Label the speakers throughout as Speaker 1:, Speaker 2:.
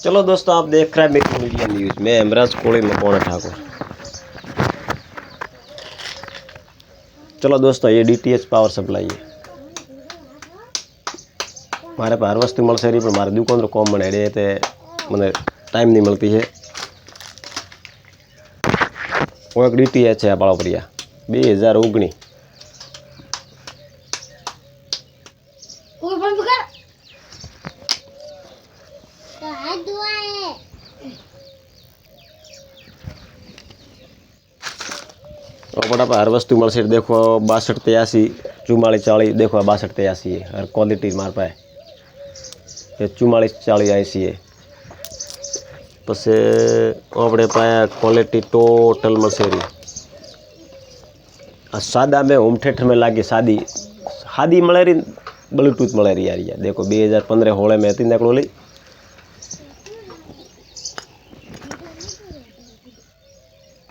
Speaker 1: चलो दोस्तों, आप देख रहे हैं मेरी मीडिया न्यूज़ में हेमराज कोड़ी मकवाना ठाकुर। चलो दोस्तों, ये डीटीएच पावर सप्लाई है। मारे पर हर वस्तु मळ रही, पर मारे दुकान तो कॉम बनाई थे, मैंने टाइम नहीं मिलती है। वो एक डीटीएच है बाळोपरिया 2019। बड़ा हर वस्तु मल देखो 62 83 44 40 देखो 62 83 है हर क्वालिटी मार पाए। ये 44 40 80 है। पसे अपने पाया क्वालिटी टोटल मसेरी सादा में होम थिएटर में लागी सादी सादी मळे रही, ब्लूटूथ मळे रही यार। ये देखो 2015 होले में थी नकलो ली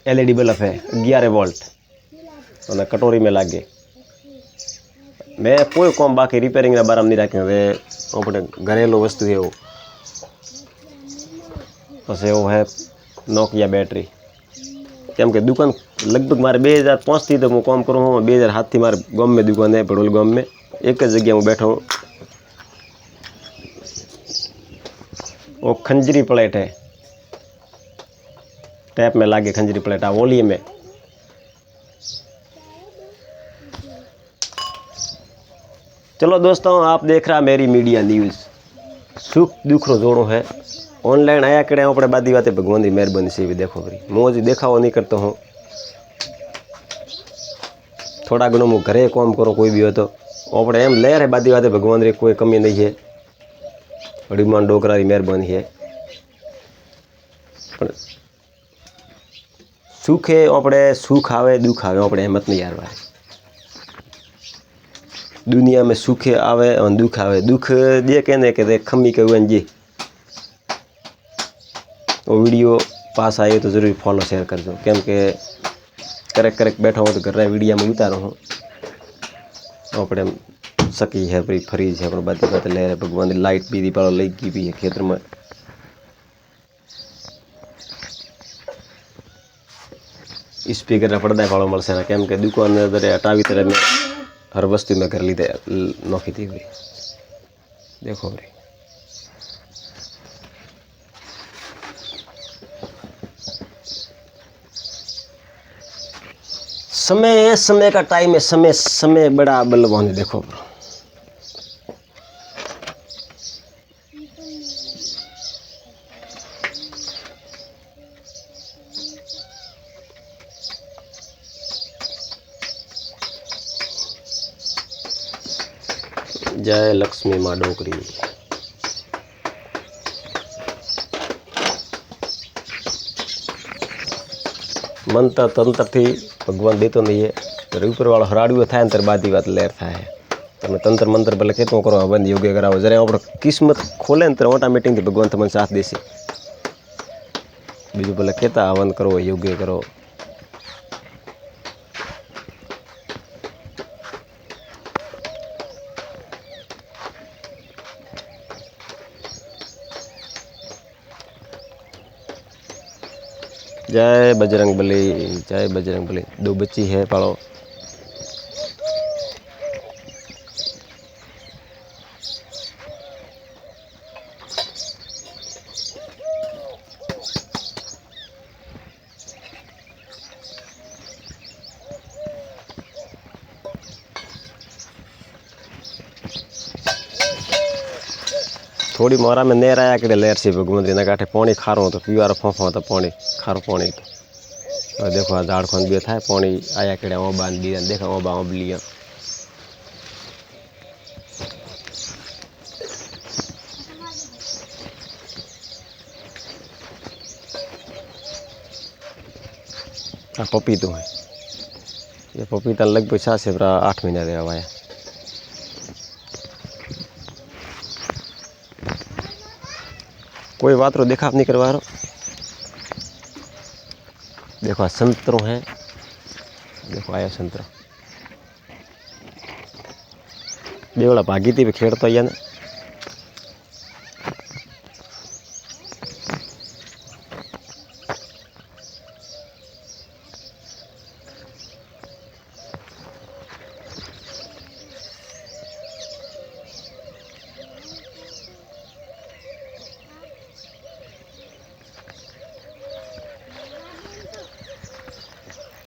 Speaker 1: एलईडी बल्ब है 11 वोल्ट और कटोरी में लागे। मैं कोई काम बाकी रिपेयरिंग बारे में नहीं रखे। वे अपने घरेलू वस्तु है वो। पसे वो है नोकिया बैटरी। केम के दुकान लगभग मारे 2005 थी तो मैं काम करूँ हूँ। 2007 थी मारे गाँव में दुकान है पड़ोल गाँव में एक जगह मैं बैठा हूँ। वो खंजरी प्लेट है, टैप में लागे खंजरी प्लेट आ वॉल्यूम में। चलो दोस्तों, आप देख रहा मेरी मीडिया न्यूज़। सुख दुख रो जोड़ो है। ऑनलाइन आया कड़े अपने बादी बातें भगवान की मेहरबानी से भी देखो भाई मौज देखावा नहीं करता हूँ। थोड़ा घणो मु घरे काम करो कोई भी हो तो अपने एम ले रहे बादी बातें भगवान री कोई कमी नहीं है। हनुमान डोकरा की मेहरबानी है। पण सुख है अपने सुख आवे दुख आवे अपने हिम्मत नहीं हारवा। दुनिया में सुख आवे और दुख आवे। दुख जे कहने के दे खमी के जी वो वीडियो पास आए तो ज़रूर फॉलो शेयर कर दो। केम के करेक्ट करेक्ट बैठा हो तो कर रहा वीडियो में उतारो हूँ। अपने सकी है भाई फ्रीज है अपने बातें बातें ले रहे भगवान की लाइट भी दीपालो लगी भी है खेतर में। स्पीकर पड़दा वालों मल से केम के दुकान हटावी तरह में हर वस्तु में कर ली नौखी थी हुई। देखो भाई समय समय का टाइम है। समय समय बड़ा बल्लभ देखो जय लक्ष्मी माँ डोकरी। मंत्र तंत्र थी भगवान देतो नहीं है। तो ऊपर वालों हराड़ू थाय तर बादी बात लेर थाय। तमे तंत्र मंत्र भले केतो करो हवन योग्य कराओ जरे आप किस्मत खोले तो ऑटोमेटिक भगवान तमने साथ देसे। बीजू भले कहता हवन करो योग्य करो। जय बजरंग बली जय बजरंग बली। 2 बच्ची है पालो। थोड़ी मोरा में नेर आया कि लेर से भगवंत ना काठे पानी खारो तो पीवार फोफो तो पानी खारो पानी तो देखो झाड़ खोन भी था पानी आया कि ओबा दी देखा ओबा ओबलिया। पपीतो है ये पपीता लगभग 7 से 8 महीना रहा हुआ है। कोई बात रो देखा नहीं करवा रहा। देखो संतरों है देखो आया संतरा बेवड़ा भागी थी खेड़ तो आया ना।